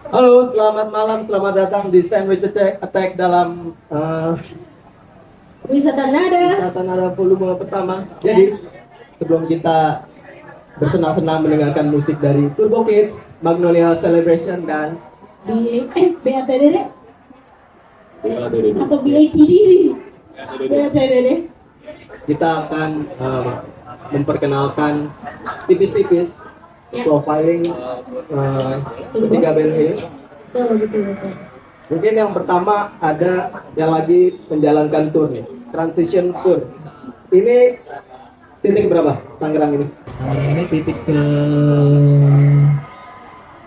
Halo, selamat malam, selamat datang di Sandwich Attack dalam Wisata nada. wisata nada volume pertama. Jadi, sebelum kita bersenang-senang mendengarkan musik dari Turbo Kids, Magnolia Celebration, dan BATDD atau BATDD. BATDD. kita akan memperkenalkan tipis-tipis profiling ketiga band ini. Betul. Mungkin yang pertama ada yang lagi menjalankan tour nih, Transition Tour. Ini titik berapa Tangerang ini? Ini titik ke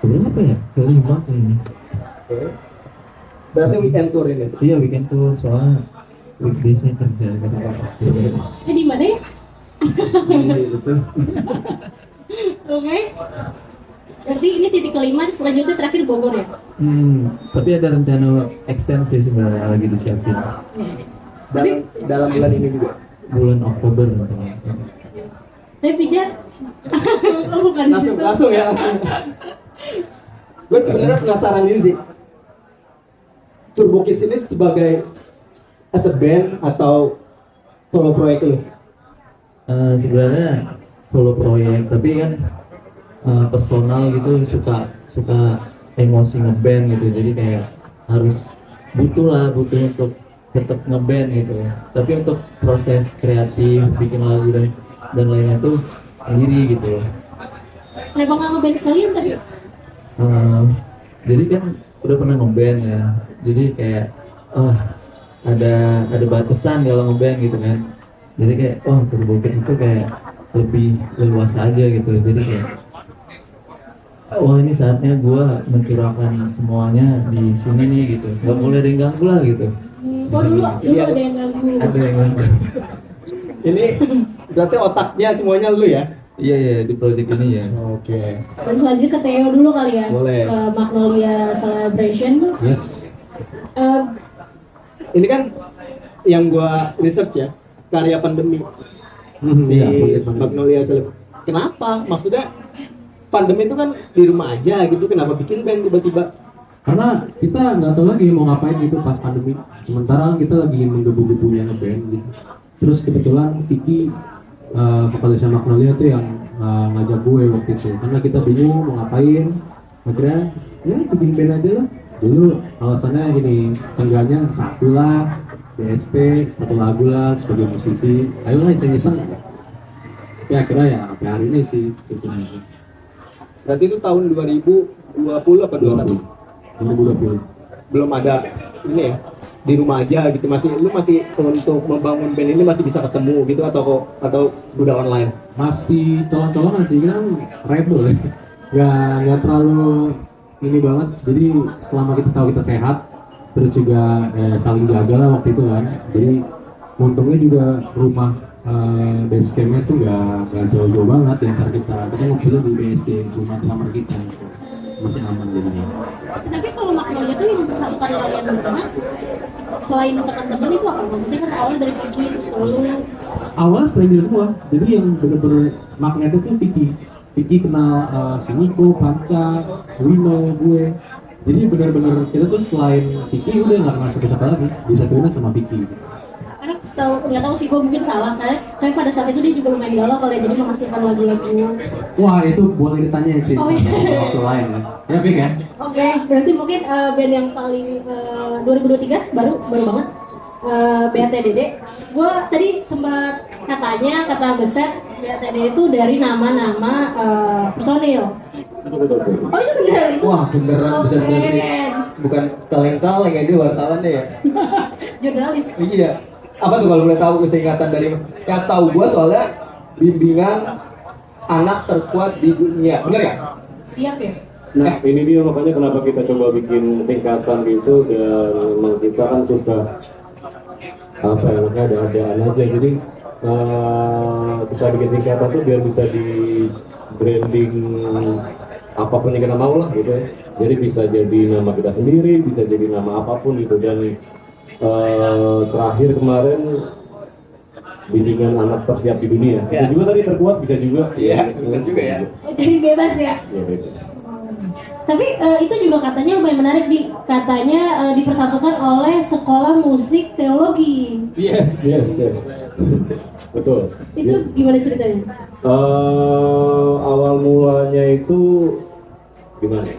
berapa ya? Kelima kayaknya. Oke. Berarti weekend tour ini. Iya weekend tuh soalnya weekdaysnya kerja kadang-kadang. Di mana ya? Itu. Oke. Berarti ini titik kelima, selanjutnya terakhir Bogor ya? Tapi ada rencana ekstensi sebenarnya lagi disiapin Dalam bulan ini juga. bulan Oktober nanti. Tapi Pijar, bukan di situ. Langsung ya. Gue sebenarnya penasaran ini sih. Turbo Kids ini sebagai as a band atau solo proyek lu? Sebenarnya solo proyek tapi kan personal gitu suka emosi ngeband gitu, jadi kayak harus butuh untuk tetap ngeband gitu. Tapi untuk proses kreatif bikin lagu dan lainnya tuh sendiri gitu. Kenapa nggak ngeband sekalian tapi? Jadi kan udah pernah ngeband ya, jadi kayak ada batasan kalau ngeband gitu kan. Jadi kayak Turbo Kids itu kayak lebih leluasa aja gitu. Jadi kayak ini saatnya gue mencurahkan semuanya di sini nih gitu. Gak boleh ada yang ganggu lah gitu. Dulu Iya. ada yang ganggu. Ada yang ganggu. Ini berarti otaknya semuanya lu ya? Iya di project ini ya. Oke. Dan selanjutnya ke Theo dulu kali ya. Boleh. Ke Magnolia Celebration. Yes. Eh, Ini kan yang gua research ya, karya pandemi. Si Iya, project pandemi. Magnolia Celebration. Kenapa? Maksudnya pandemi itu kan di rumah aja gitu, kenapa bikin band tiba-tiba? Karena kita nggak tahu lagi mau ngapain gitu pas pandemi. Sementara kita lagi menggebu-gebunya ngeband gitu. Terus kebetulan Vicky vokalisnya Magnolia tuh yang ngajak gue waktu itu. Karena kita bingung mau ngapain. Akhirnya ya bikin band aja lah. Dulu alasannya gini, seenggaknya satu lah DSP, satu lagu lah sebagai musisi. Ayolah iseng-iseng. Tapi akhirnya ya sampai hari ini sih gitu. Berarti itu tahun 2020 apa 21? 2020. Belum ada ini ya, di rumah aja gitu, masih untuk membangun band ini masih bisa ketemu gitu atau udah online? Masih colong-colongan sih kan, rebel ya, nggak terlalu ini banget. Jadi selama kita tahu kita sehat, terus juga saling jaga lah waktu itu kan. Jadi untungnya juga rumah base campnya tuh nggak jauh-jauh banget ya, antara kita ngumpulnya di BSD rumah kamar kita gitu. Masih aman jadinya. Tapi kalau Magnolia tuh yang bersatukan kalian berdua, selain teman-teman itu apa? Maksudnya kan awal dari Vicky terus lu. Awalnya stranger semua, jadi yang bener-bener magnet itu Vicky kenal si Niko, Panca, Wino, gue. Jadi bener-bener kita tuh selain Vicky udah nggak kenal siapa lagi, disatuin sama Vicky. Karena nggak tahu sih, gue mungkin salah tapi pada saat itu dia juga lumayan galau kalau ya, jadi menghasilkan lagu-lagu. Wah itu boleh ditanya sih. Oh, iya. Waktu lain ya Vicky kan? Oke, berarti mungkin band yang paling 2023 baru banget, BATDD. Gue tadi sempat kata Beset BATDD itu dari nama-nama personil. Oh itu benar itu? Wah beneran Oh, bisa berarti keren. bukan kaleng-kaleng ya, dia wartawan deh ya. Jurnalis. Iya. Apa tuh kalau boleh tahu singkatan dari? Yang tahu gua soalnya bimbingan anak terkuat di dunia, bener ya? Siap ya? Nah, ini dia makanya kenapa kita coba bikin singkatan gitu, dan memang kita kan suka apa ya, makanya ada-adaan aja. Jadi kita bikin singkatan tuh biar bisa di branding apapun yang kita mau lah gitu. Jadi bisa jadi nama kita sendiri, bisa jadi nama apapun gitu. Dan terakhir kemarin bimbingan anak tersiap di dunia. Bisa Ya. juga tadi terkuat, bisa juga. Iya, bener juga ya. Jadi bebas ya? Ya bebas. Tapi itu juga katanya menarik di katanya dipersatukan oleh Sekolah Musik Teologi. Yes. Betul. Itu gimana ceritanya? Awal mulanya itu gimana?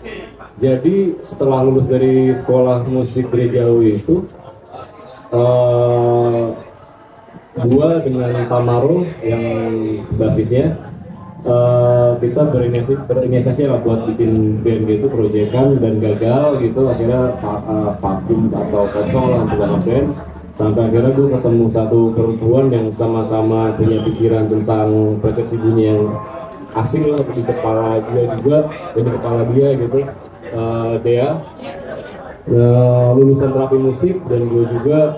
Jadi setelah lulus dari sekolah musik gerejawi itu, gua dengan Tamaro yang basisnya, kita berinisiasi lah buat bikin band gitu, proyekan, dan gagal gitu. Akhirnya vakum atau kosong lah untuk band. Sampai akhirnya gue ketemu satu perempuan yang sama-sama punya pikiran tentang persepsi bunyi yang asing lah di kepala dia juga, jadi kepala dia gitu. Dea lulusan terapi musik, dan gue juga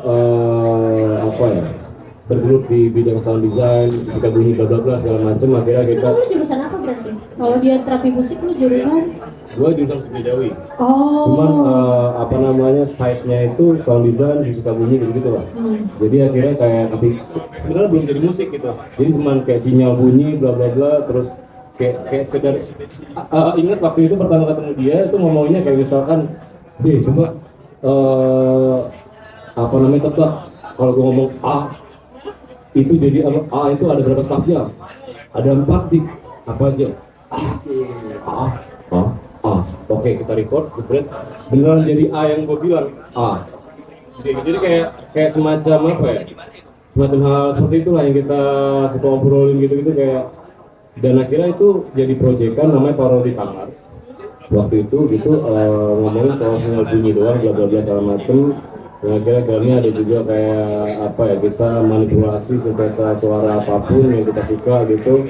bergelut di bidang sound design, kita bunyi bla bla bla segala macam. Akhirnya Itu kita, kamu jurusan apa berarti? Kalau dia terapi musik, lu jurusan? gue jurusan gerejawi, Oh. cuman side-nya itu sound design, fisika bunyi gitu lah. Jadi akhirnya kayak, tapi sebenarnya belum jadi musik gitu. Jadi cuman kayak sinyal bunyi bla bla bla, terus kayak sekedar ingat waktu itu pertama ketemu dia itu ngomongnya kayak misalkan, deh coba tebak kalau gue ngomong A itu jadi A itu ada berapa spasial? Ada 4 dik, apa aja? A. Oke, kita record, beneran jadi A yang gue bilang A. Jadi kayak semacam apa ya? Semacam hal seperti itulah yang kita suka obrolin gitu kayak. Dan akhirnya itu jadi proyekan namanya Parodi Kamar. Waktu itu gitu ngomongin soal sinyal bunyi doang, bla bla bla segala macem. Dan akhirnya dalamnya ada juga kayak kita manipulasi sintesa suara apapun yang kita suka gitu.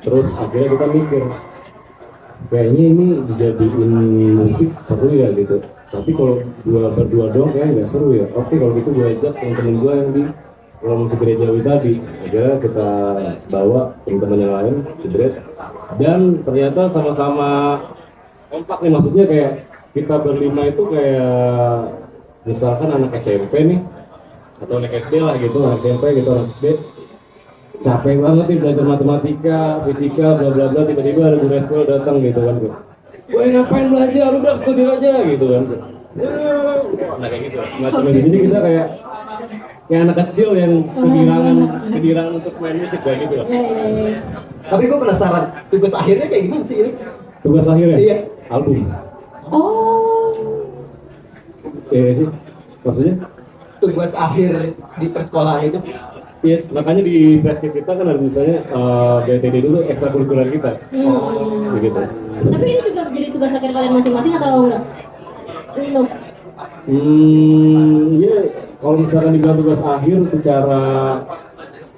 Terus akhirnya kita mikir, kayaknya ini dijadiin musik seru ya gitu. Tapi kalau berdua doang kayaknya nggak seru ya. Oke, kalau gitu gue ajak temen-temen gue yang di sekolah musik gerejawi tadi. Akhirnya kita bawa temen-temen yang lain, jebret. Dan ternyata sama-sama kompak nih, maksudnya kayak kita berlima itu kayak misalkan anak SMP nih, atau anak SD lah gitu, anak SMP gitu, anak SD. Capek banget nih belajar matematika, fisika, bla bla bla, tiba-tiba ada guru sekolah datang gitu kan. Woi ngapain belajar, udah studi aja gitu kan. Nah kayak gitu, semacam itu. Jadi kita kayak anak kecil yang kedirangan untuk main musik kayak gitu lah. Tapi gue penasaran, tugas akhirnya kayak gimana sih ini? Tugas akhirnya? Iya. Album. Oh. Iya sih, maksudnya? Tugas akhir di persekolahan itu. Yes, makanya di basket kita kan ada misalnya BTD dulu ekstrakurikuler kita. Begitu. Tapi ini juga menjadi tugas akhir kalian masing-masing atau enggak? Belum. Ya, kalau misalkan dibilang tugas akhir secara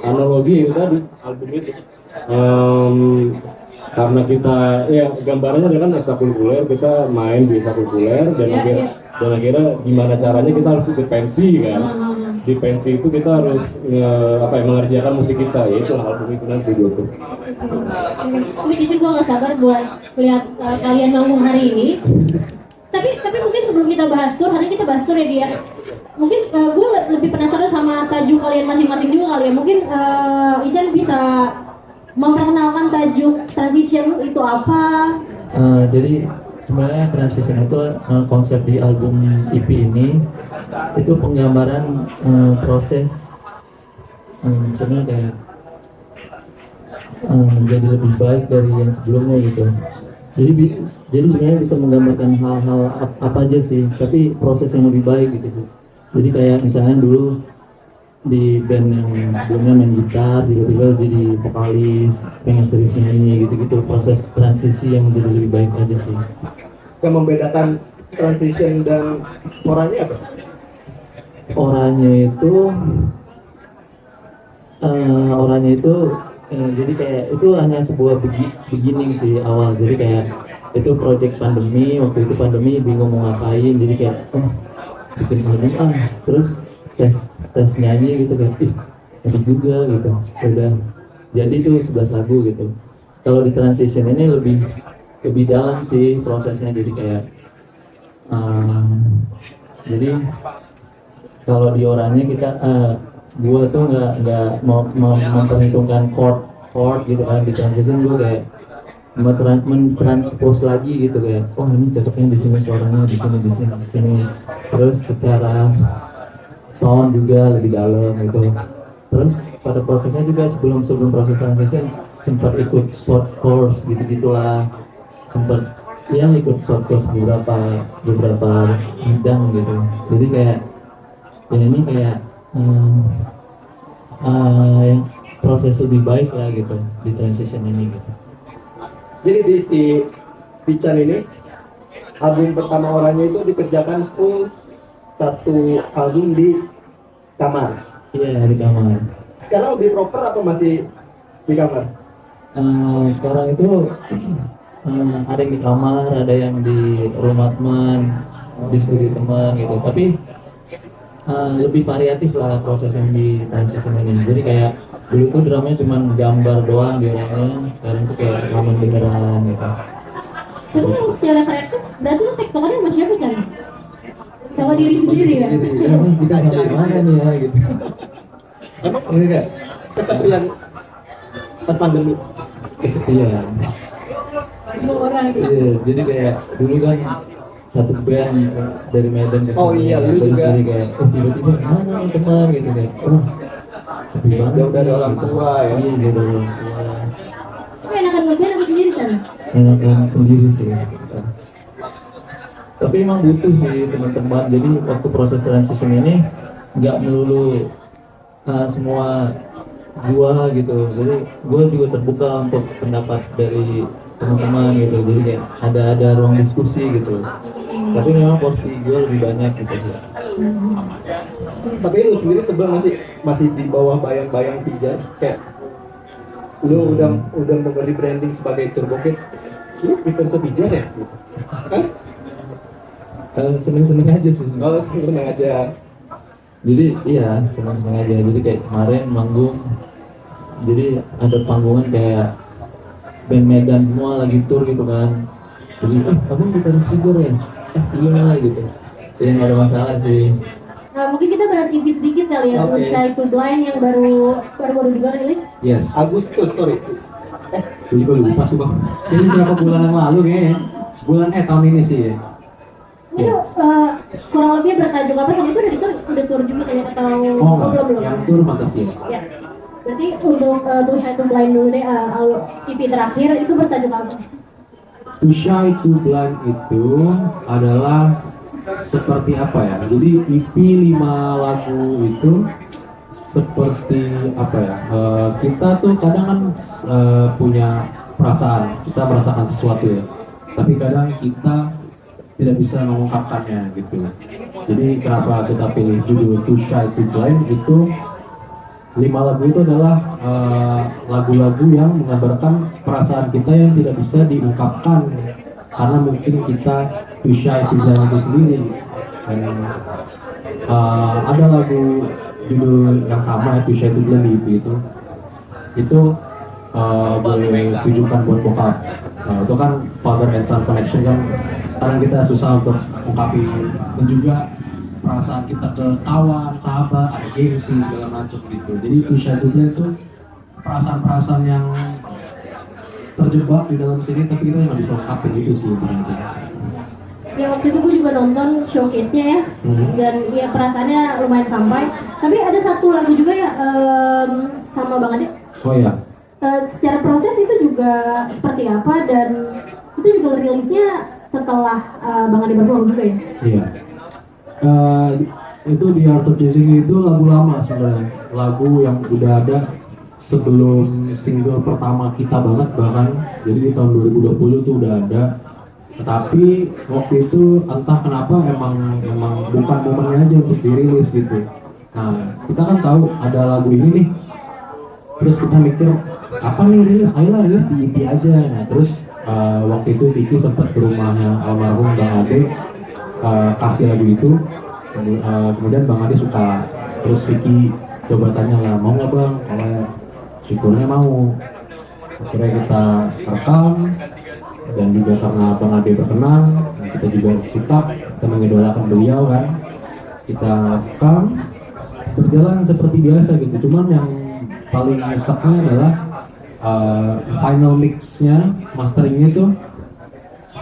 analogi itu tadi album itu. Karena kita ya gambarannya adalah kan ekstrakurikuler, kita main di ekstrakurikuler dan akhirnya gimana caranya kita harus ikut pensi kan. Di pensi itu kita harus mengerjakan musik kita, yaitu album itu nanti gitu. Tapi jujur gue nggak sabar buat lihat kalian manggung hari ini. Tapi mungkin sebelum kita bahas tour, hari ini kita bahas tour ya dia. Mungkin gue lebih penasaran sama tajuk kalian masing-masing juga kali ya. Mungkin Ican bisa memperkenalkan tajuk Transition itu apa? Jadi sebenarnya Transition itu konsep di album EP ini itu penggambaran proses sebenarnya kayak menjadi lebih baik dari yang sebelumnya gitu. Jadi sebenarnya bisa menggambarkan hal-hal apa aja sih, tapi proses yang lebih baik gitu sih. Jadi kayak misalnya dulu di band yang sebelumnya main gitar, tiba-tiba jadi vokalis, pengen serius nyanyi gitu-gitu. Proses transisi yang menjadi lebih baik aja sih. Yang membedakan Transition dan orangnya apa? Orangnya itu jadi kayak itu hanya sebuah beginning sih awal. Jadi kayak itu project pandemi, waktu itu pandemi bingung mau ngapain, jadi kayak bikin album terus tes nyanyi gitu kan, enak juga gitu. Udah jadi tuh 11 lagu gitu. Kalau di Transition ini lebih dalam sih prosesnya, jadi kayak jadi kalau di orangnya kita gua tuh nggak mau memperhitungkan chord gitu kan. Di Transition gua kayak mentranspose lagi gitu kayak oh ini cocoknya di sini suaranya di sini terus secara sound juga lebih dalam gitu. Terus pada prosesnya juga sebelum proses transition sempat ikut short course gitu-gitulah, sempat ya ikut short course beberapa bidang gitu. Jadi kayak ya ini kayak proses lebih baik lah gitu di transition ini gitu. Jadi di si Pican ini album pertama orangnya itu dikerjakan full satu album di kamar. Iya di kamar. Sekarang lebih proper apa masih di kamar? Sekarang itu ada yang di kamar, ada yang di rumah teman, di studio teman gitu. Tapi lebih variatif lah proses yang di transition ini. Jadi kayak dulu tuh drumnya cuma gambar doang di orangnya, sekarang tuh kayak rekaman beneran gitu. Tapi secara kreatif berarti lu tektokannya sama siapa kan? Sama diri sendiri ya? Kita sampai mana nih ya gitu. Emang enggak kesepian pas pandemi? Kesepian. Semua orang gitu. Iya, jadi kayak dulu kan satu band dari Medan ke Oh iya, lu terus juga. jadi kayak tiba-tiba mana nih teman gitu kayak sepi banget Jauh dari nih, orang gitu. tua ya. Iya jauh dari orang tua. Tapi enakan ngeband apa sendiri kan? Enakan sendiri sih tapi emang butuh sih teman-teman. Jadi waktu proses transition ini nggak melulu semua gua gitu, jadi gua juga terbuka untuk pendapat dari teman-teman gitu, jadi kayak ada ruang diskusi gitu. Tapi memang porsi gua lebih banyak gitu. Tapi lu sendiri sebelum masih di bawah bayang-bayang Pijan, kayak lu udah memberi branding sebagai Turbo Kid, lu bukan Pijan ya? Gitu. Kan? Seneng-seneng aja sih. Kalau seneng aja. Jadi iya seneng-seneng aja. Jadi kayak kemarin manggung, jadi ada panggungan kayak band Medan semua lagi tour gitu kan. Jadi abang gitaris figure ya? Iya gitu. Ya nggak ada masalah sih. Nah, mungkin kita bahas EP sedikit kali ya, Oke. Sky Sublime yang baru juga rilis. Yes. Agustus, sorry. Gue juga lupa sih bang. Jadi berapa bulan yang lalu kayaknya. Tahun ini sih ya. Itu kurang lebih bertajuk apa sama itu udah tour juga kayak atau Oh enggak, belum? yang tur makasih. Ya. Berarti untuk Too Shy to Blind dulu deh, EP terakhir itu bertajuk apa? Too Shy to Blind itu adalah seperti apa ya? Jadi EP 5 lagu itu seperti apa ya? Kita tuh kadang kan punya perasaan, kita merasakan sesuatu ya. Tapi kadang kita tidak bisa mengungkapkannya gitu. Jadi kenapa kita pilih judul Too Shy to Blind itu 5 lagu itu adalah lagu-lagu yang menggambarkan perasaan kita yang tidak bisa diungkapkan karena mungkin kita too shy to blind itu sendiri. Dan ada lagu judul yang sama Too Shy to Blind di EP itu boleh tujukan buat bokap. Itu kan father and son connection kan kadang kita susah untuk ungkapin, dan juga perasaan kita ke kawan, sahabat, ada gengsi segala macam gitu. Jadi Too Shy to Blind itu perasaan-perasaan yang terjebak di dalam sini tapi kita nggak bisa ungkapin itu sih intinya. Ya waktu itu gue juga nonton showcase-nya ya, dan ya perasaannya lumayan sampai. Tapi ada satu lagu juga ya sama Bang Ade. Oh iya. Secara proses itu juga seperti apa dan itu juga rilisnya setelah Bang Ade berpulang juga ya? Iya. Itu di Art of Chasing itu lagu lama sebenarnya, lagu yang udah ada sebelum single pertama kita banget bahkan. Jadi di tahun 2020 tuh udah ada, tetapi waktu itu entah kenapa emang bukan momennya aja untuk dirilis gitu. Nah kita kan tahu ada lagu ini nih, terus kita mikir apa nih rilis, ayolah rilis di EP aja. Nah terus waktu itu Vicky sempat ke rumahnya almarhum Bang Ade, kasih lagu itu. Kemudian Bang Ade suka, terus Vicky coba tanya lah mau nggak bang, kalau syukurnya mau. Akhirnya kita rekam, dan juga karena Bang Ade berkenan, kita juga suka, kita mengidolakan beliau kan, kita rekam, berjalan seperti biasa gitu. Cuman yang paling nyeseknya adalah final mixnya, masteringnya tuh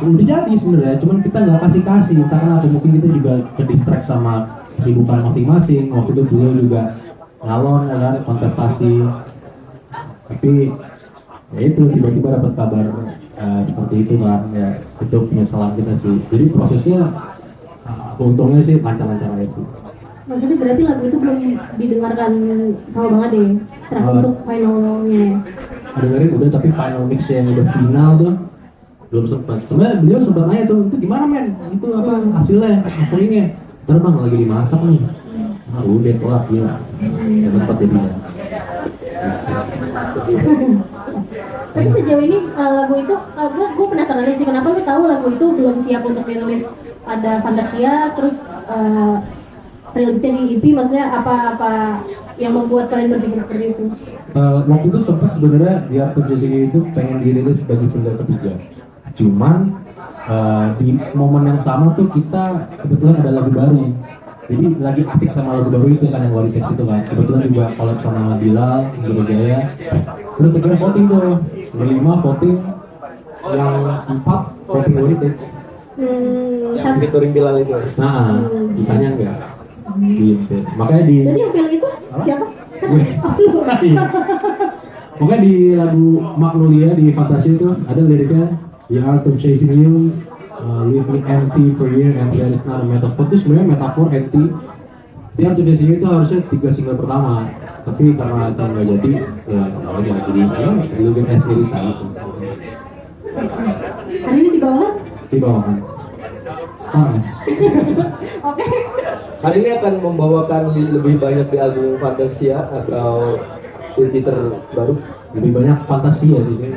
udah jadi sebenarnya, cuman kita nggak kasih entah kenapa, mungkin kita juga ke distract sama kesibukan masing-masing. Waktu itu beliau juga ngalon ya kan, kontestasi, tapi ya itu tiba-tiba dapat kabar seperti itu kan, ya itu penyesalan kita sih. Jadi prosesnya untungnya sih lancar-lancar aja sih. Maksudnya berarti lagu itu belum didengarkan sama banget deh terakhir untuk finalnya. Dengerin udah, tapi final mix yang udah final tuh belum sempat. Sebenarnya beliau sempat nanya tuh, itu gimana men? Itu apa hasilnya, masteringnya? Ntar bang lagi dimasak nih. Ah udah telat ya. Ya sempat jadinya. Tapi sejauh ini lagu itu, gue penasaran aja sih kenapa lu tahu lagu itu belum siap untuk dirilis pada Fantasia, terus rilisnya di EP, maksudnya apa yang membuat kalian berpikir seperti itu? Waktu itu sempat sebenarnya di Art of Jessica itu pengen dirilis sebagai single ketiga. Cuman di momen yang sama tuh kita kebetulan ada lagu baru. Jadi lagi asik sama lagu baru itu kan, yang Wali Sex itu kan. Kebetulan juga collab sama Bilal, Guru Jaya. Terus akhirnya voting tuh, berlima voting, yang 4 voting Wali Sex. Yang featuring Bilal itu. Nah, bisanya enggak. Gitu. Makanya di Jadi yang pilih itu siapa? Iya. Pokoknya di lagu Magnolia di Fantasia itu ada liriknya The Art of Chasing You, Leave Me Empty for You and There Is Not a Metaphor. Itu sebenarnya metafor empty. The Art of Chasing You itu harusnya 3 single pertama, tapi karena itu nggak jadi, ya nggak jadi. Ya, lu bikin sendiri salah. Hari ini di bawah? Di bawah. Oke. Hari ini akan membawakan lebih banyak di album Fantasia atau EP terbaru. Lebih banyak Fantasia sih.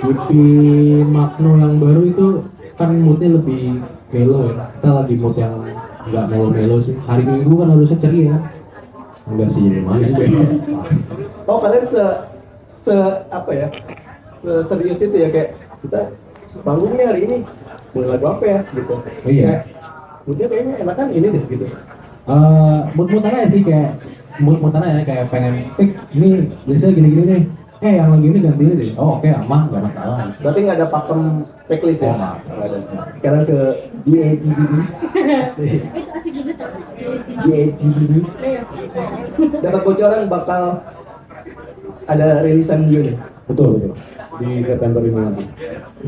EP Magno yang baru itu kan moodnya lebih mellow ya. Kita lagi mood yang nggak mellow sih. Hari Minggu kan harusnya ceria. Enggak sih, gimana juga. Oh kalian se apa ya? Serius itu ya, kayak kita panggungnya hari ini mulai lagu apa ya gitu. Iya. Kayak, moodnya kayaknya enakan ini deh gitu. Mood aja sih, kayak mood aja kayak pengen pick ini biasanya gini-gini nih. Yang lagi ini ganti deh. Oh oke, aman, nggak masalah. Berarti nggak ada pakem checklist ya? Oh, nggak ada. Sekarang ke BATDD. Itu asik juga tuh. BATDD. Dapat bocoran bakal ada rilisan video nih. Betul. Di September ini nanti.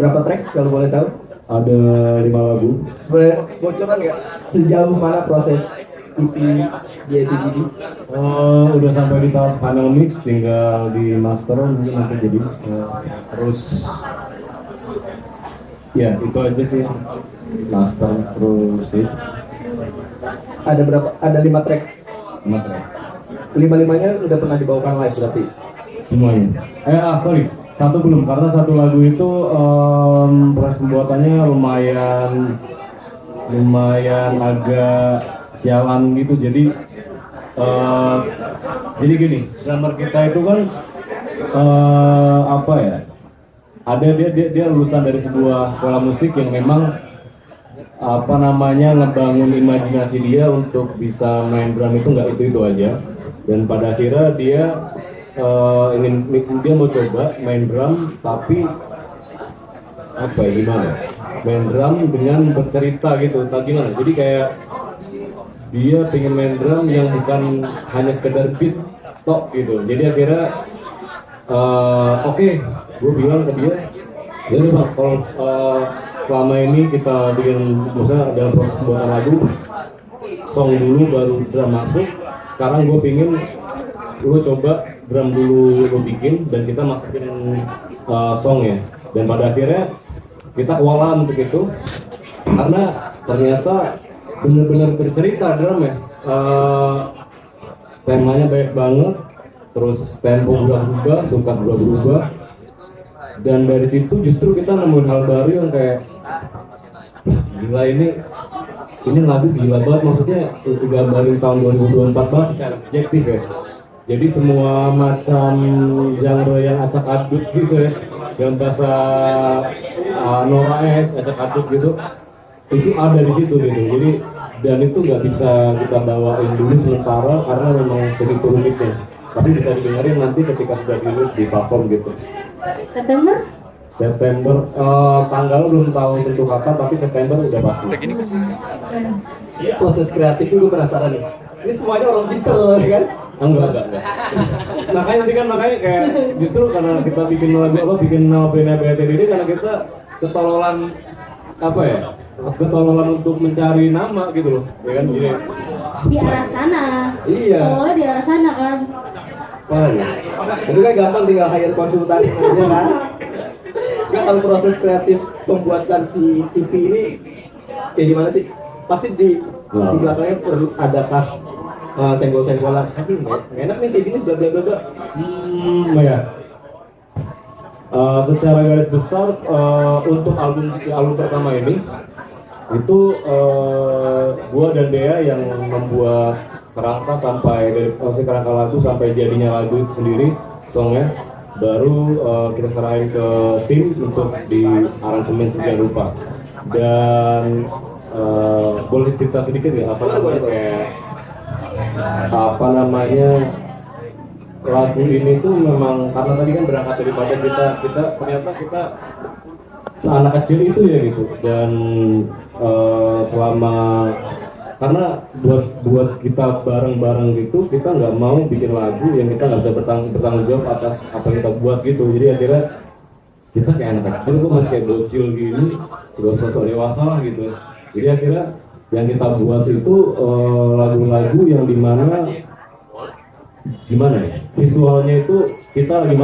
Berapa track kalau boleh tahu? Ada 5 lagu. Boleh bocoran nggak sejauh mana proses EP BATDD? Udah sampai di tahap final mix, tinggal di master mungkin nanti jadi. Terus ya itu aja sih, master terus sih. Ada berapa? Ada 5 track. Master. 5-5-nya udah pernah dibawakan live berarti. Semuanya. Sorry, satu belum, karena satu lagu itu proses pembuatannya lumayan agak sialan gitu. Jadi gini, drummer kita itu kan apa ya? Ada dia lulusan dari sebuah sekolah musik yang memang apa namanya ngebangun imajinasi dia untuk bisa main drum itu nggak itu aja. Dan pada akhirnya dia dia mau coba main drum, tapi apa ya, gimana? Main drum dengan bercerita gitu, tak gimana? Jadi kayak dia pengen main drum yang bukan hanya sekedar beat tok gitu. Jadi akhirnya oke, gue bilang ke dia, jadi bang, kalau selama ini kita bikin, misalnya dalam proses pembuatan lagu, song dulu baru drum masuk. Sekarang gue pingin lu coba drum dulu lu bikin dan kita masukin song ya. Dan pada akhirnya kita kewalahan untuk itu karena ternyata benar-benar bercerita drum ya. Temanya banyak banget, terus tempo berubah, suka berubah. Dan dari situ justru kita nemuin hal baru yang kayak gila, ini lagu gila banget, maksudnya gambarin tahun 2024 banget secara objektif ya. Jadi semua macam genre yang acak-aduk gitu ya, yang bahasa norae acak-aduk gitu, itu ada di situ gitu. Jadi dan itu nggak bisa kita bawain dulu sementara karena memang segitu rumitnya. tapi bisa didengerin nanti ketika sudah dirilis di platform gitu. September? September, tanggal belum tahu tentu kapan, tapi September udah pasti. Proses kreatif gue penasaran nih. Ini semuanya orang pinter ya kan? Enggak. Makanya nanti kan kayak justru karena kita bikin lagu bikin nama band BATDD karena kita ketololan ketololan untuk mencari nama gitu loh, ya kan? Jadi Di arah sana. Iya. Oh, di arah sana kan. Wah, ya. Itu kan gampang tinggal hire konsultan aja kan? Nggak, kalau proses kreatif pembuatan si TV ini kayak gimana sih? Pasti di belakangnya perlu adakah senggol-senggolan? Tapi nggak enak nih kayak gini bla bla bla bla. ya. Secara garis besar untuk album pertama ini itu gua dan Dea yang membuat kerangka sampai dari kerangka lagu sampai jadinya lagu itu sendiri songnya, baru kita serahin ke tim untuk di aransemen sedemikian rupa. Dan boleh cerita sedikit ya apa namanya lagu ini tuh memang karena tadi kan berangkat daripada kita ternyata kita seanak kecil itu ya gitu, dan selama karena buat kita bareng-bareng gitu, kita nggak mau bikin lagu yang kita nggak bisa bertanggung jawab atas apa yang kita buat gitu. Jadi akhirnya kita kayak anak kecil kok masih kayak bocil gini, gak usah sok dewasa lah gitu. Jadi akhirnya yang kita buat itu lagu-lagu yang dimana gimana ya, visualnya itu kita lagi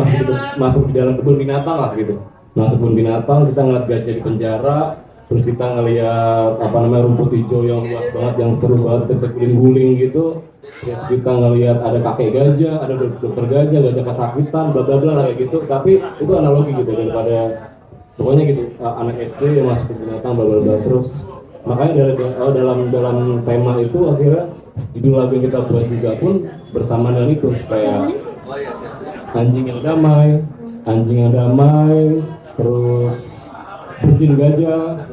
masuk di dalam kebun binatang lah gitu. Masuk kebun binatang, kita ngeliat gajah di penjara, terus kita ngeliat rumput hijau yang luas banget, yang seru banget, kita guling-guling gitu. Terus kita ngeliat ada kakek gajah, ada dokter gajah kesakitan, bla bla bla kayak gitu. Tapi itu analogi gitu daripada pokoknya gitu anak SD yang masuk ke binatang bla bla bla. Terus makanya dalam tema itu akhirnya judul lagu yang kita buat juga pun bersamaan dengan itu, kayak anjing yang damai, terus bersin gajah,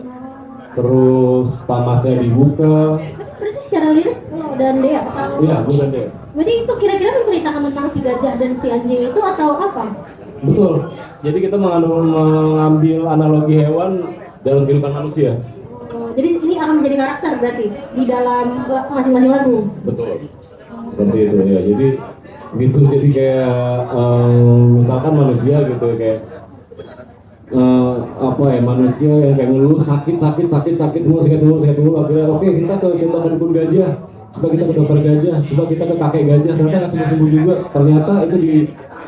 terus tamasnya dibuka. Berarti secara lirik lo dan Dea atau? Iya, gue dan Dea. Berarti itu kira-kira menceritakan tentang si gajah dan si anjing itu atau apa? Betul. Jadi kita mengambil analogi hewan dalam kehidupan manusia. Oh, jadi ini akan menjadi karakter berarti di dalam masing-masing lagu. Betul. Seperti itu ya. Jadi gitu. Jadi kayak misalkan manusia gitu kayak manusia yang kayak ngeluh sakit dulu akhirnya oke, kita coba ke dukun gajah, coba kita ke dokter gajah, coba kita ke kakek gajah, ternyata nggak sembuh juga. Ternyata itu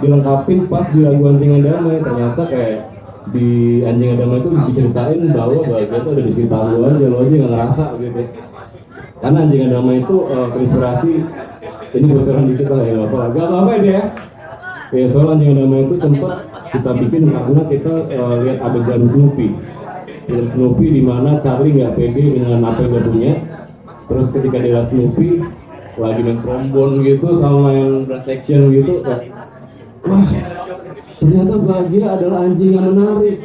dilengkapin pas di lagu Anjing yang Damai. Ternyata kayak di Anjing yang Damai itu diceritain bahwa bahagia itu ada di sekitar lo aja yang nggak ngerasa gitu. Karena Anjing yang Damai itu terinspirasi, ini bocoran dikit lah ya, gak apa-apa ya. Ya soal Anjing yang Damai itu sempat kita bikin karena kita lihat adegan Snoopy di mana Charlie nggak pede dengan apa yang dia punya. Terus ketika dia lihat Snoopy lagi main trombon gitu sama yang brass section gitu, wah ternyata bahagia adalah anjing yang menarik.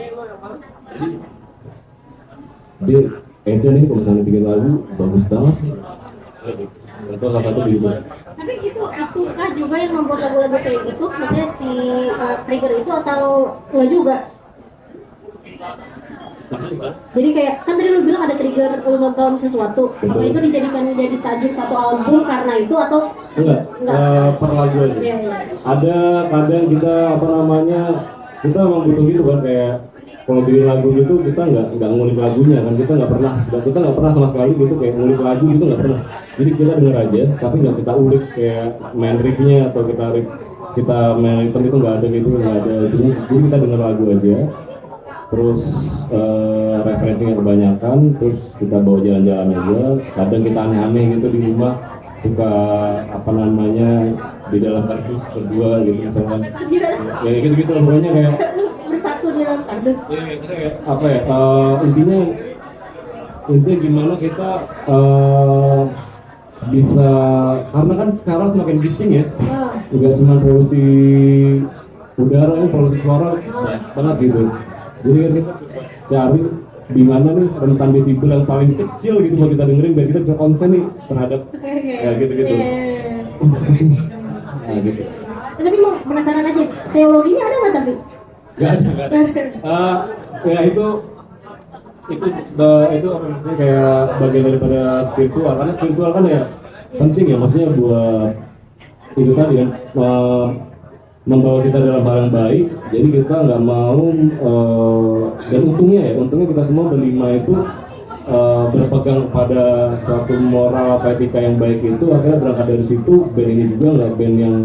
Dia nih kalau misalnya bikin lagu bagus banget. Atau salah satu gitu. Tapi itukah juga yang membuat lagu-lagu kayak gitu, maksudnya si trigger itu atau enggak juga? Jadi kayak kan tadi lu bilang ada trigger lu nonton sesuatu, apa itu dijadikan jadi tajuk satu album karena itu atau enggak? Per lagu aja. Iya. Ada kadang kita kita memang butuh gitu kan, kayak kalau bikin lagu gitu kita nggak ngulik lagunya kan, kita nggak pernah sama sekali gitu kayak ngulik lagu gitu, nggak pernah. Jadi kita denger aja tapi nggak kita ulik kayak main riffnya atau kita main ritme itu nggak ada gitu, nggak ada itu. Jadi kita denger lagu aja, terus referensinya kebanyakan, terus kita bawa jalan-jalan aja. Kadang kita aneh-aneh gitu di rumah, suka di dalam kardus berdua gitu misalkan, ya gitu pokoknya kayak bersatu di dalam kardus. Intinya gimana kita bisa, karena kan sekarang semakin bising ya, juga cuma polusi udara, ini polusi suara banget gitu. Jadi kan kita cari di mana nih rentan desibel yang paling kecil gitu buat kita dengerin biar kita bisa konsen nih terhadap ya gitu. Nah gitu. tapi mau penasaran aja, teologinya ada nggak tapi? Gak ada. Ya itu apa maksudnya kayak bagian daripada spiritual, karena spiritual kan ya penting ya, maksudnya buat itu tadi kan membawa kita dalam hal yang baik. Jadi kita nggak mau dan untungnya kita semua berlima itu berpegang pada suatu moral apa etika yang baik, itu akhirnya berangkat dari situ. Band ini juga nggak band yang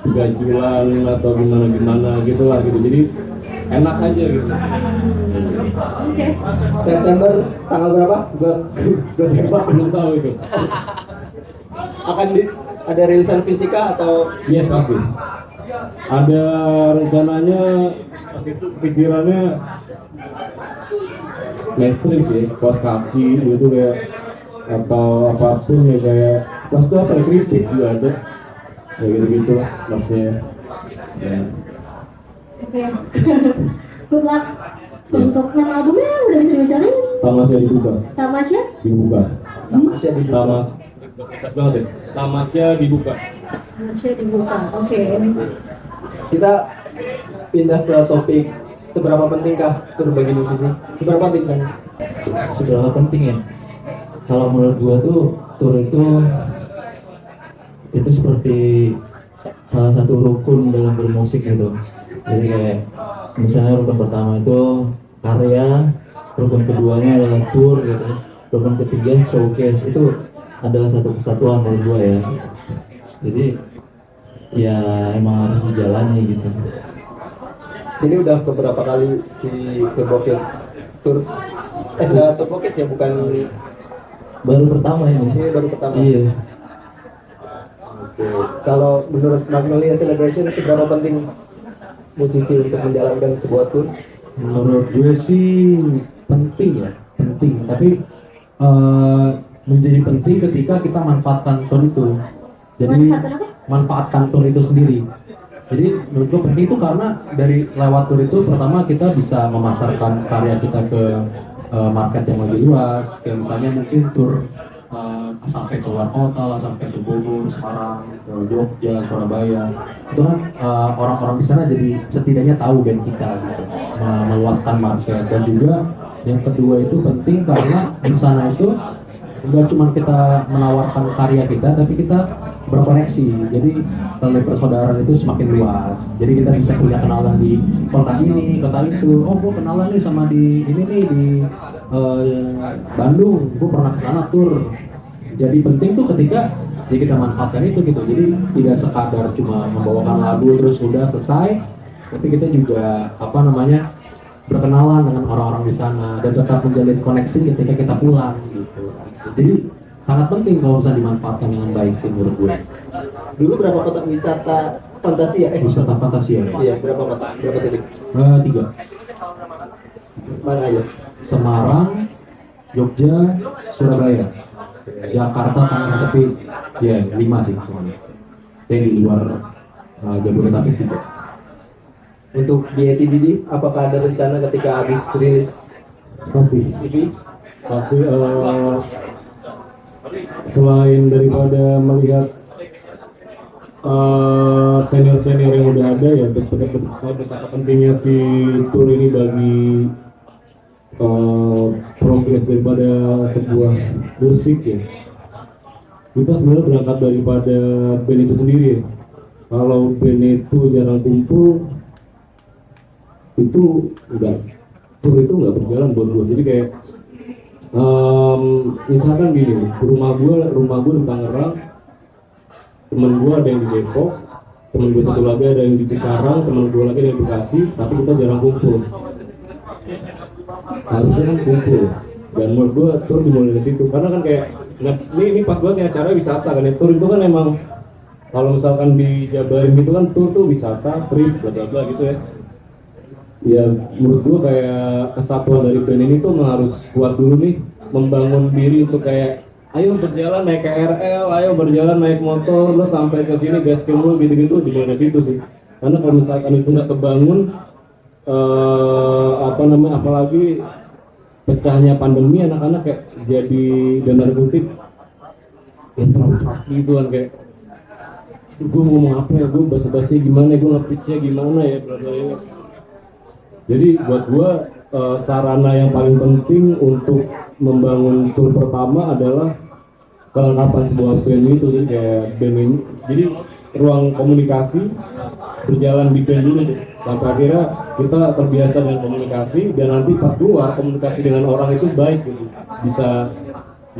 ganjilan atau gimana gitulah gitu, jadi enak aja gitu. Oke. September tanggal berapa? Gue tembak. Belum tahu itu. Akan ada rilisan fisika atau Yes, pasti. Ada rencananya, pas itu pikirannya mainstream sih, kaos kaki gitu kayak atau apapun ya, kayak pas itu apa ya, kritik juga ada kayak gitu-gitu masnya ya. Oke. Good luck. Untuk nama albumnya udah bisa dibocorin? Tamasya dibuka Tamasya? dibuka Tamasya di Tamas pas banget ya, Tamasya dibuka. Tamasya dibuka. Oke. Kita pindah ke topik seberapa pentingkah tur bagi musisi? Seberapa penting kan? Seberapa penting ya? Kalau menurut gua tuh tour itu seperti salah satu rukun dalam bermusik gitu. Jadi kayak misalnya rukun pertama itu karya, rukun keduanya adalah tour gitu, rukun ketiga showcase. Itu adalah satu kesatuan menurut gua ya. Jadi ya emang harus dijalani gitu. Ini udah beberapa kali si Turbo Kids tur. Setelah Turbo Kids ya, bukan Baru pertama ini. ini baru pertama. Iya. Oke. Kalau menurut Magnolia Celebration, seberapa penting musisi untuk menjalankan sebuah tur? Menurut gue sih penting ya, penting. Tapi menjadi penting ketika kita manfaatkan tour itu. Jadi Manfaatkan apa? manfaatkan tour itu sendiri. Jadi menurut gue penting itu karena dari lewat tour itu pertama kita bisa memasarkan karya kita ke market yang lebih luas. Kayak misalnya mungkin tour sampai ke luar kota lah, sampai ke Bogor, Semarang, ke Jogja, Surabaya. Itu kan orang-orang di sana jadi setidaknya tahu band kita gitu, meluaskan market. Dan juga yang kedua itu penting karena di sana itu enggak cuma kita menawarkan karya kita, tapi kita berkoneksi. Jadi tali persaudaraan itu semakin luas. Jadi kita bisa punya kenalan di kota ini, kota itu. Oh, gue kenalan nih sama di ini nih di Bandung. Gue pernah kesana tur. Jadi penting tuh ketika jadi kita manfaatkan itu gitu. Jadi tidak sekadar cuma membawakan lagu terus udah selesai, tapi kita juga berkenalan dengan orang-orang di sana dan tetap menjalin koneksi ketika kita pulang gitu. Jadi sangat penting kalau bisa dimanfaatkan dengan baik sih menurut gue. Dulu berapa kota wisata Fantasia? Wisata Fantasia ya? Iya, berapa kota? Berapa titik? 3. Mana aja? Semarang, Jogja, Surabaya, Jakarta sama, tapi ya 5 sih semuanya. Yang di luar Jabodetabek juga. Untuk di ATBD, apakah ada rencana ketika habis rilis Pasti. EP? Pasti selain daripada melihat senior-senior yang udah ada ya, betapa pentingnya si tour ini bagi progres daripada sebuah musik ya. Kita sebenarnya berangkat daripada band itu sendiri ya. Kalau band itu jarang kumpul, itu tour itu nggak berjalan buat gue. Jadi kayak misalkan gini, rumah gue di Tangerang, temen gue ada yang di Depok, temen gue satu lagi ada yang di Cikarang, temen gue lagi ada yang di Bekasi, tapi kita jarang kumpul. Harusnya kan kumpul. Dan menurut gue tour dimulai dari situ, karena kan kayak ini pas banget ya, acara wisata kan ya. Tour itu kan emang kalau misalkan dijabarin gitu kan, tour tuh wisata, trip, bla bla bla gitu ya. Ya menurut gua kayak kesatuan dari band ini tuh harus kuat dulu nih, membangun diri untuk kayak ayo berjalan naik KRL, ayo berjalan naik motor, lo sampai ke sini gas dulu gitu-gitu, dimulai dari situ sih. Karena kalau misalkan itu nggak kebangun, apalagi pecahnya pandemi, anak-anak kayak jadi dalam kutip introvert gitu kan, kayak gue ngomong apa ya, gue basa-basi gimana, gue nge-pitch-nya gimana ya, bla bla bla. Jadi buat gue sarana yang paling penting untuk membangun tour pertama adalah kelengkapan sebuah band itu. Jadi kayak band ini, jadi ruang komunikasi berjalan di band dulu tuh. Sampai akhirnya kita terbiasa dengan komunikasi, dan nanti pas keluar komunikasi dengan orang itu baik gitu, bisa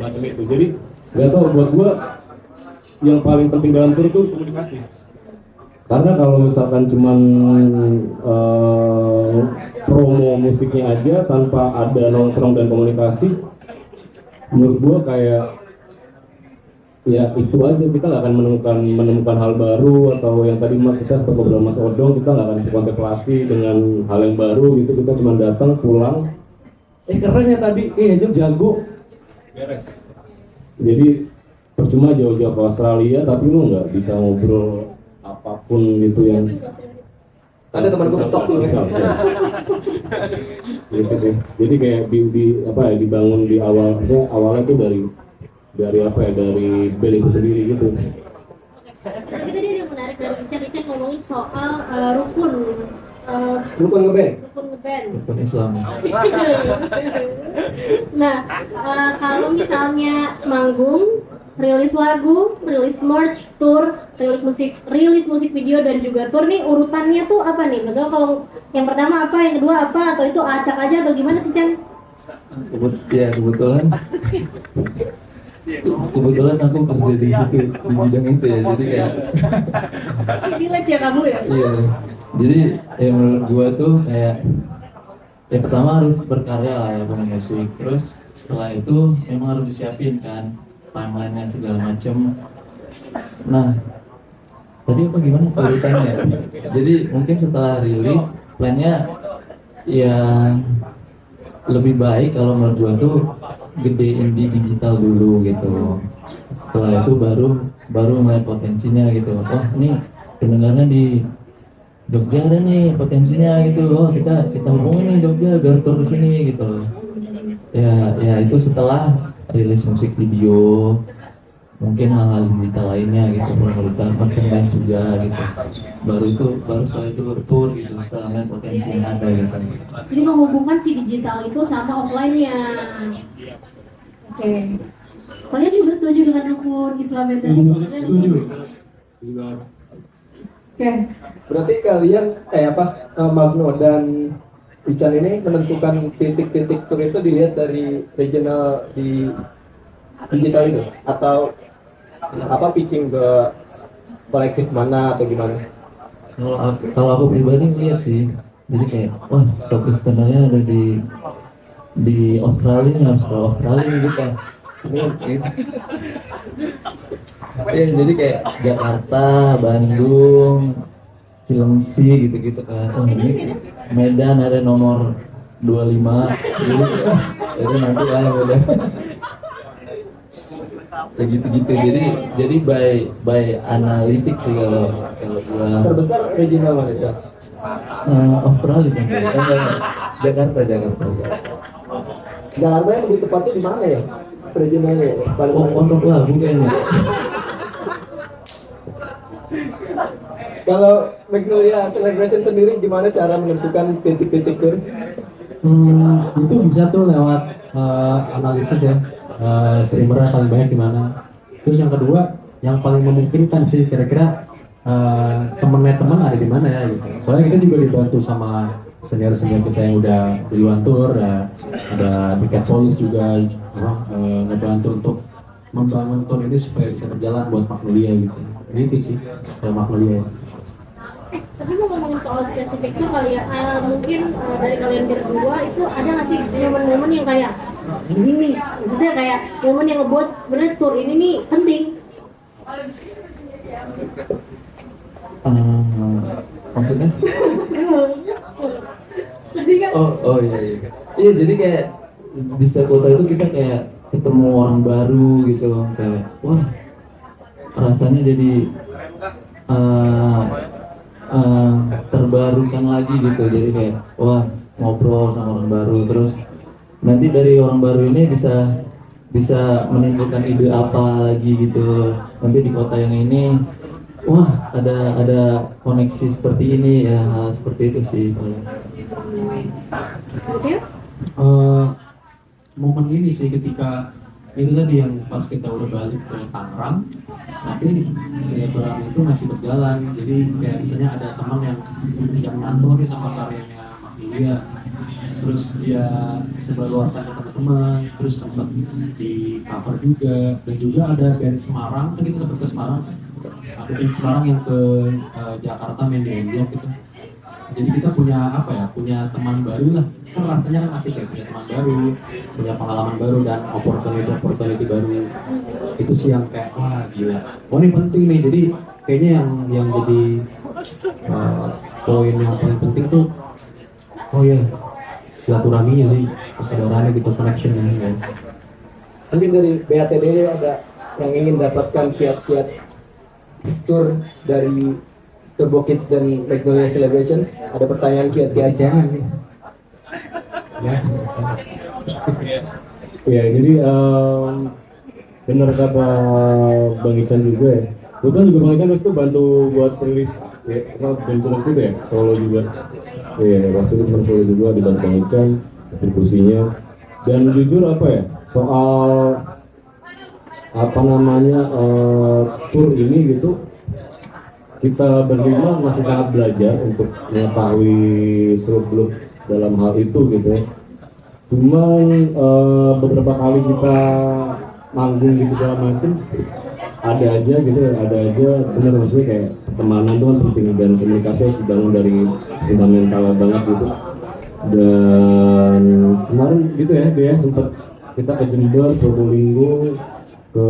macam itu. Jadi nggak tahu, buat gua yang paling penting dalam tour itu komunikasi. Karena kalau misalkan cuman promo musiknya aja tanpa ada nongkrong dan komunikasi, menurut gua kayak ya itu aja, kita nggak akan menemukan hal baru, atau yang tadi kita sempat ngobrol Mas Odong, kita nggak akan kontemplasi dengan hal yang baru gitu. Kita cuma datang pulang, keren ya tadi, aja jago, beres. Jadi percuma jauh-jauh ke Australia tapi lu nggak bisa ngobrol apapun gitu yang Ada teman gue TikTok tuh. bisa. Gitu sih. Jadi kayak dibangun di awal, maksudnya awalnya tuh dari apa ya, dari band itu sendiri gitu. Tapi tadi yang menarik dari Ican ngomongin soal rukun Rukun ngeband. rukun ngeband. Rukun Islam. Nah, kalau misalnya manggung, rilis lagu, rilis merch, tour, rilis musik video dan juga tour nih, urutannya tuh apa nih? Maksudnya kalau yang pertama apa, yang kedua apa, atau itu acak aja atau gimana sih, Chan? Kebetulan aku kerja di situ, di bidang itu ya, jadi kayak Privilege ya kamu ya? iya. Jadi ya menurut gua tuh kayak ya pertama harus berkarya lah ya, bermusik. Terus setelah itu memang harus disiapin kan timeline-nya segala macem. Nah, tadi apa gimana urutannya? Jadi mungkin setelah rilis plannya ya lebih baik kalau menurut gua tuh gedein di digital dulu gitu. Setelah itu baru ngeliat potensinya gitu. Oh ini pendengarnya di Jogja ada nih potensinya gitu. Oh kita hubungin nih Jogja biar tur kesini gitu. Ya itu setelah rilis musik video, mungkin hal-hal digital lainnya gitu, pengurusan merchandise juga gitu. Baru setelah itu tour gitu, setelah ngeliat potensi yang ada gitu. Jadi menghubungkan si digital itu sama offline-nya. Oke. Kalian juga setuju dengan rukun Islam yang tadi? Setuju. Oke. Berarti kalian Magno dan Ican ini menentukan titik-titik tour itu dilihat dari regional di digital itu, atau pitching ke kolektif mana atau gimana? Kalau aku pribadi lihat sih, jadi kayak wah top listenernya ada di Australia, harus ke Australia gitu. Ya, jadi kayak Jakarta, Bandung, Cilengsi gitu-gitu kan. Oh ini Medan ada nomor 25 jadi nanti lah udah ya gitu-gitu. Jadi by analitik sih kalau gua. Terbesar regional mana itu? Australia kan. Jakarta. Jakarta yang lebih tepatnya di mana ya? Regionalnya ya? Pondok Labu kayaknya. Kalau Magnolia Celebration sendiri gimana cara menentukan titik-titik tour? Itu bisa tuh lewat analisis ya, streamernya paling banyak di mana. Terus yang kedua, yang paling memungkinkan sih kira-kira temen ada di mana ya gitu. Soalnya kita juga dibantu sama senior-senior kita yang udah duluan tour, ada Tiket Polis juga ngebantu untuk membangun tour ini supaya bisa berjalan buat Magnolia gitu. Gitu sih, kayak Magnolia. Tapi mau ngomongin soal spesifik tuh kali ya, mungkin dari kalian berdua itu ada nggak sih momen-momen yang kayak ini nih, maksudnya kayak momen yang ngebuat bener tour ini nih penting. Maksudnya? Tadi kan Oh iya. Iya jadi kayak di setiap kota itu kita kayak ketemu orang baru gitu, kayak wah rasanya jadi terbarukan lagi gitu. Jadi kayak wah ngobrol sama orang baru, terus nanti dari orang baru ini bisa menimbulkan ide apa lagi gitu. Nanti di kota yang ini wah ada koneksi seperti ini ya, hal seperti itu sih. Oke. Momen ini sih ketika itu tadi yang pas kita udah balik ke Tangerang, tapi silaturahmi itu masih berjalan. Jadi kayak misalnya ada teman yang nyantor nih sama karyanya Magnolia, terus dia sebarluaskan ke teman-teman, terus sempat di cover juga, dan juga ada band Semarang, kan kita sempat ke Semarang, ada band Semarang yang ke Jakarta main di Enjok gitu. Jadi kita punya apa ya, punya teman baru lah, kan rasanya kan asik ya, punya teman baru, punya pengalaman baru dan opportunity baru. Itu sih yang kayak wah gila, oh ini penting nih. Jadi kayaknya yang jadi poin yang paling penting tuh, oh ya silaturahminya sih, persaudaraannya gitu, connectionnya ya. Mungkin dari BATD ada yang ingin dapatkan kiat-kiat tour dari Turbo Kids dan Magnolia Celebration. Ada pertanyaan kiat-kiat Jangan nih. Ya, jadi benar kata Bang Ican juga ya. Kebetulan juga Bang Ican waktu itu bantu buat rilis ya, bentuk itu ya, solo juga. Iya, waktu itu solo juga dibantu Bang Ican, distribusinya. Dan jujur apa ya, soal apa namanya tour ini gitu, kita berlima masih sangat belajar untuk mengetahui seluk-beluk dalam hal itu gitu ya. Cuman beberapa kali kita manggung gitu segala macem, ada aja bener maksudnya kayak pertemanan itu kan penting dan komunikasi harus dibangun dari fundamental banget gitu. Dan kemarin gitu ya dia sempat kita ke Jember, Probolinggo, ke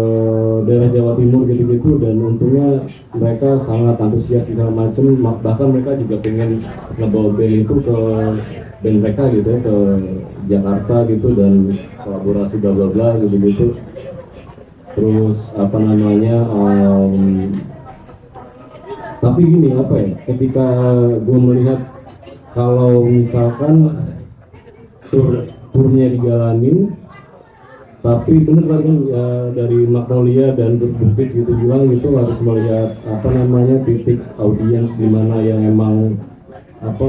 daerah Jawa Timur gitu-gitu, dan untungnya mereka sangat antusias segala macem, bahkan mereka juga pengen ngebawa band itu ke band mereka gitu ya, ke Jakarta gitu, dan kolaborasi bla bla bla gitu-gitu. Terus apa namanya tapi gini apa ya, ketika gue melihat kalau misalkan turnya dijalanin, tapi bener kan ya, dari Magnolia dan Turbo Kids gitu bilang gitu harus melihat apa namanya titik audiens di mana yang emang apa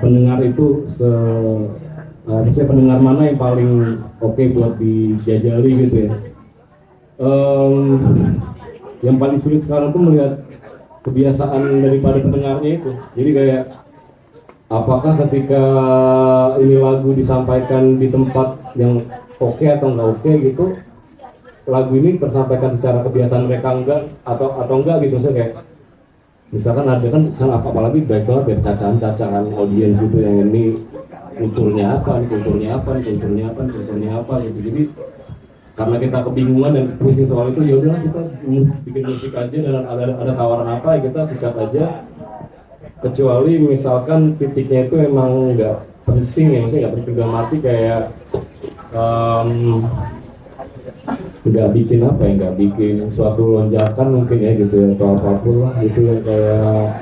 pendengar itu maksudnya pendengar mana yang paling oke buat dijajali gitu ya. Yang paling sulit sekarang tuh melihat kebiasaan daripada pendengarnya itu. Jadi kayak apakah ketika ini lagu disampaikan di tempat yang oke atau nggak oke gitu, lagu ini tersampaikan secara kebiasaan mereka enggak atau enggak gitu. Maksudnya kayak misalkan ada kan apalagi baik banget ya cacahan audiens gitu yang ini kulturnya apa gitu. Jadi karena kita kebingungan dan pusing soal itu, ya udah kita bikin musik aja dan ada tawaran apa ya kita sikat aja, kecuali misalkan titiknya itu emang nggak penting ya, maksudnya nggak penting dalam arti kayak nggak bikin suatu lonjakan mungkin ya gitu ya, atau apapun lah gitu yang kayak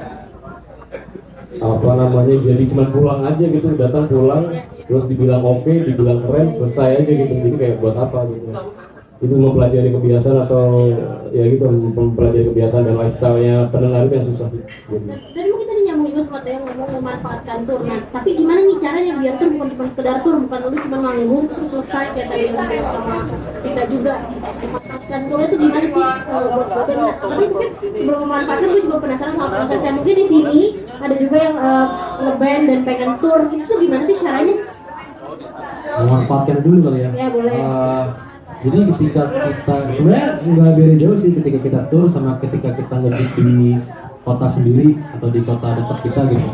apa namanya jadi cuma pulang aja gitu, datang pulang terus dibilang oke, dibilang keren, selesai aja gitu. Jadi kayak buat apa gitu, itu mempelajari kebiasaan atau ya gitu, mempelajari kebiasaan dan lifestyle-nya pendengar itu yang susah gitu. Tadi mungkin tadi nyambung juga sama yang ngomong memanfaatkan tur. Nah, tapi gimana nih caranya biar tur bukan cuma sekedar tur, bukan lu cuma manggung terus selesai kayak tadi yang sama kita juga memanfaatkan tur itu gimana sih buat band? Tapi mungkin belum memanfaatkan, gue juga penasaran sama prosesnya. Mungkin di sini ada juga yang ngeband dan pengen tur, itu gimana sih caranya? Memanfaatkan dulu kali ya. Ya boleh. Jadi ketika kita sebenarnya nggak beda jauh sih ketika kita tur sama ketika kita ngedit di kota sendiri atau di kota dekat kita gitu.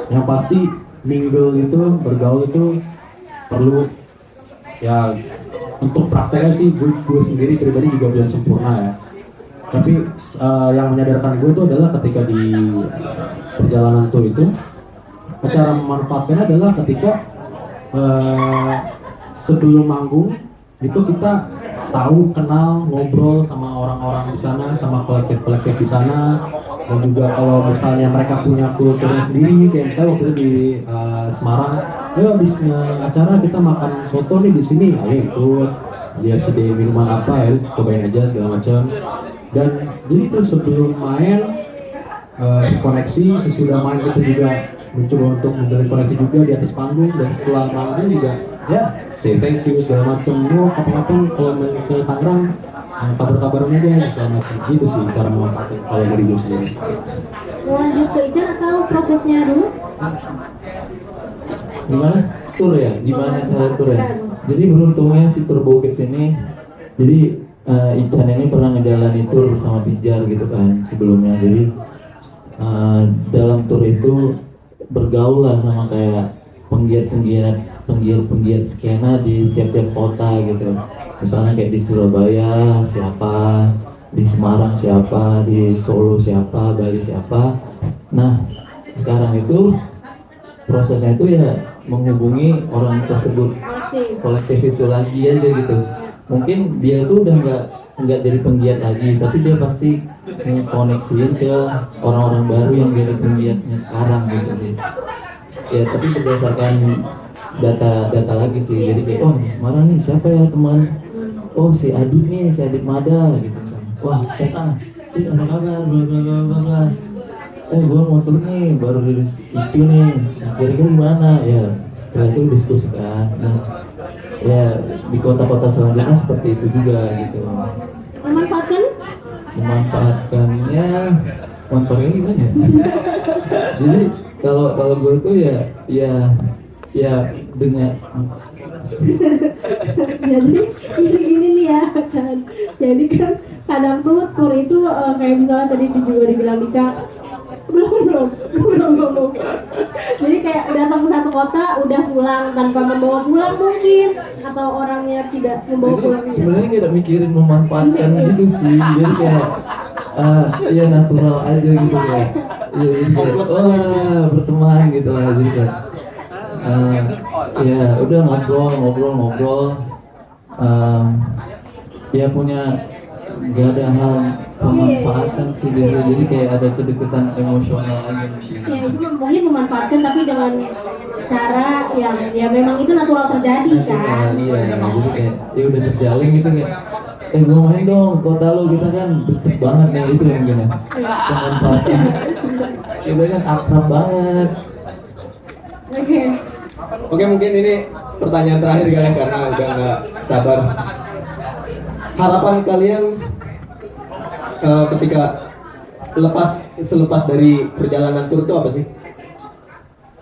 Yang pasti mingle itu, bergaul itu perlu ya. Untuk prakteknya sih gue sendiri pribadi juga belum sempurna ya. Tapi yang menyadarkan gue itu adalah ketika di perjalanan tur itu, cara memanfaatkannya adalah ketika sebelum manggung itu kita tahu, kenal, ngobrol sama orang-orang di sana, sama kolektif-kolektif di sana, dan juga kalau misalnya mereka punya kulturnya sendiri, kayak misalnya waktu itu di Semarang, ayo habis acara kita makan soto nih di sini, ayo ikut, dia sediain minuman apa ya, cobain aja segala macam. Dan jadi tuh sebelum main koneksi, sesudah main kita juga mencoba untuk mencari koneksi juga di atas panggung, dan setelah manggung juga ya say thank you segala macam. Kapan-kapan kalau main ke Tangerang kabar-kabaran aja segala macam, gitu sih cara memanfaatkan kalau dari gue sendiri. Lanjut ke Ican atau prosesnya dulu? Gimana? Tour ya? Gimana cara tour ya? Jadi beruntungnya si Turbo Kids ini, jadi Ican ini pernah ngejalanin tour bersama Pijar gitu kan sebelumnya. Jadi dalam tour itu bergaul lah sama kayak penggiat skena di tiap-tiap kota gitu. Misalnya kayak di Surabaya siapa, di Semarang siapa, di Solo siapa, Bali siapa. Nah sekarang itu prosesnya itu ya menghubungi orang tersebut, kolektif itu lagi aja gitu. Mungkin dia tuh udah nggak jadi penggiat lagi, tapi dia pasti ngekoneksiin ke orang-orang baru yang jadi penggiatnya sekarang gitu sih. Ya tapi berdasarkan data lagi sih. Jadi kayak oh di Semarang nih siapa ya teman, oh si Adit nih, si Adit Mada gitu misalnya. Wah cek apa kabar, bla bla bla bla bla. Gua mau tur nih, baru rilis itu nih, kira-kira gimana ya. Setelah itu diskusikan. Nah, ya di kota-kota selanjutnya seperti itu juga gitu. Memanfaatkannya gimana ya? Jadi kalau gue tuh ya dengan jadi gini nih ya kan. Jadi kan kadang tuh tour itu kayak misalnya tadi juga dibilang Dika belum ngomong. Jadi kayak datang ke satu kota udah pulang tanpa membawa pulang mungkin, atau orangnya tidak membawa pulang. Sebenarnya tidak mikirin memanfaatkan gitu sih. Jadi kayak ya natural aja gitu kayak. Ya gitu. Wah berteman gitu lah jadi kayak. Ya udah ngobrol. Ya punya gak ada hal pemanfaatan sih gitu. Jadi kayak ada kedekatan emosional aja. Ya itu mungkin memanfaatkan tapi dengan cara yang ya memang itu natural terjadi kan. Iya, jadi kayak ya udah terjalin gitu kayak gue main dong kota lo, kita kan deket banget nih, itu yang gini pemanfaatan. Kita kan akrab banget. Oke, mungkin ini pertanyaan terakhir kalian karena udah nggak sabar. Harapan kalian ketika selepas dari perjalanan tur itu apa sih?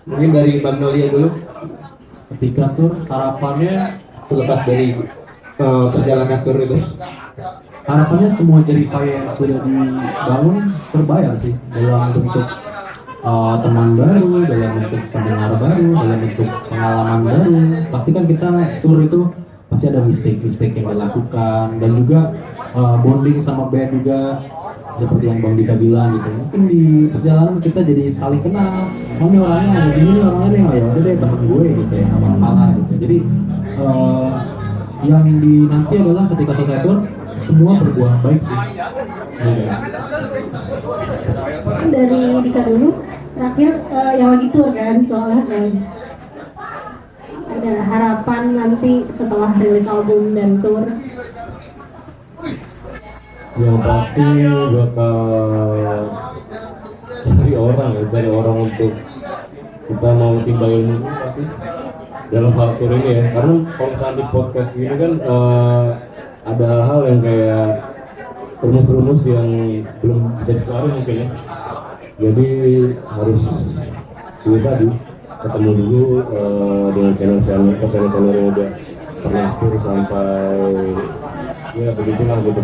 Mungkin dari Magnolia dulu. Ketika tuh harapannya Selepas dari perjalanan tur itu. harapannya semua jeripaya yang sudah dibangun terbayar sih dalam bentuk teman baru, dalam bentuk pendengar baru, dalam bentuk pengalaman baru. Pasti kan kita tour itu pasti ada mistake yang dilakukan, dan juga bonding sama band juga seperti yang Bang Dika bilang gitu. Mungkin di perjalanan kita jadi saling kenal. Oh ini orangnya begini, orangnya nih, oh ya udah deh temen gue gitu ya, sama malah gitu. Jadi yang dinanti adalah ketika selesai tour semua berbuah baik sih. dari Dika dulu terakhir yang lagi tour kan soalnya kan. Ada harapan nanti setelah rilis album dan tour? Yang pasti bakal cari orang untuk kita mau timba ilmu pasti dalam hal tour ini ya. Karena kalau misalnya di podcast ini kan ada hal-hal yang kayak rumus-rumus yang belum bisa dikeluarin mungkin ya. Jadi harus ini tadi ketemu dulu dengan channel-channel yang udah pernah tur sampai ya begitulah gitu.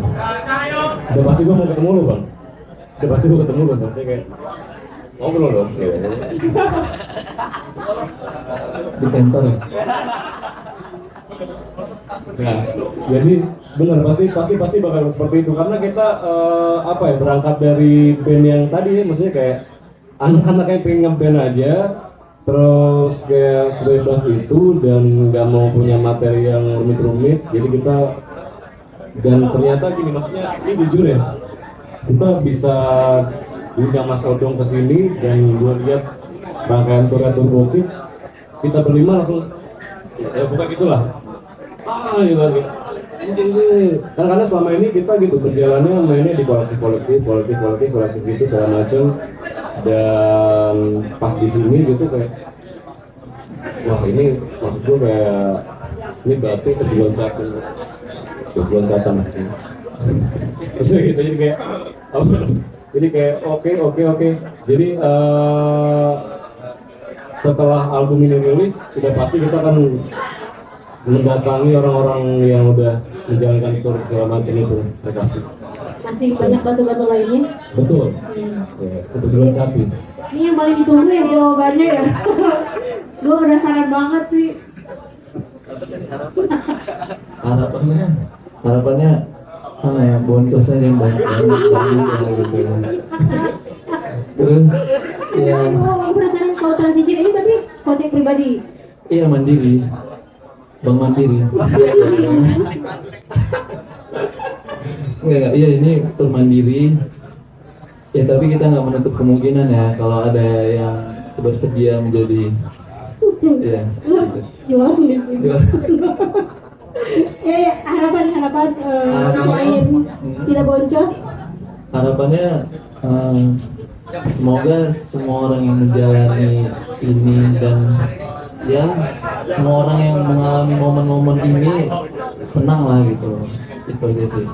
Udah pasti gue mau ketemu lo bang. Tapi kayak ngobrol dong. Di kantor ya. Nah, jadi benar pasti bakal seperti itu karena kita berangkat dari band yang tadi ya, maksudnya kayak anak-anak yang pengen nge-band aja, terus kayak sebebas itu dan nggak mau punya materi yang rumit-rumit. Jadi kita dan ternyata gini, maksudnya sih jujur ya, kita bisa undang Mas Odong ke sini dan gue lihat rangkaian Turbo Kids, kita berlima langsung ya bukan gitulah. Gitu. Kan karena selama ini kita gitu berjalannya mainnya di kolektif gitu segala macam, dan pas di sini gitu kayak wah ini maksud gue kayak ini berarti loncatan terus gitu jadi kayak jadi kayak oke jadi setelah album ini rilis sudah pasti kita akan mendatangi orang-orang yang udah menjalankan tour segala macam itu, saya pasti. Masih banyak batu-batu lainnya. Betul. Ya, untuk dilengkapi. Ini yang paling ditunggu ya jawabannya ya. Gue penasaran banget sih. Harapannya apa ya, boncos aja yang banyak gitu. Terus ya Gue penasaran kalau transition ini berarti kocek pribadi. iya mandiri, Bang Mandiri. Enggak, iya ini tur mandiri. Ya tapi kita nggak menutup kemungkinan ya kalau ada yang bersedia menjadi ya gitu. Jualan di sini. Ya, harapan selain tidak boncos. Harapannya semoga semua orang yang menjalani ini dan ya semua orang yang mengalami momen-momen ini senang lah gitu, itu aja sih.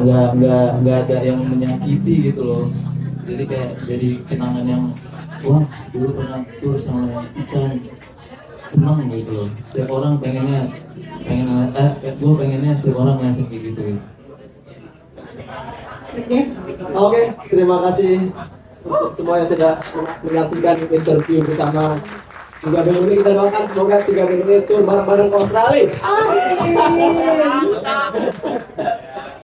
Nggak ada yang menyakiti gitu loh, jadi kayak jadi kenangan yang wah dulu pernah tur sama Ican, senang gitu loh. Setiap orang gue pengennya setiap orang ngasih kayak gitu. Oke, terima kasih untuk semua yang sudah menyaksikan interview bersama 3 band ini. Kita doakan semoga 3 band ini tour bareng-bareng ke Australia.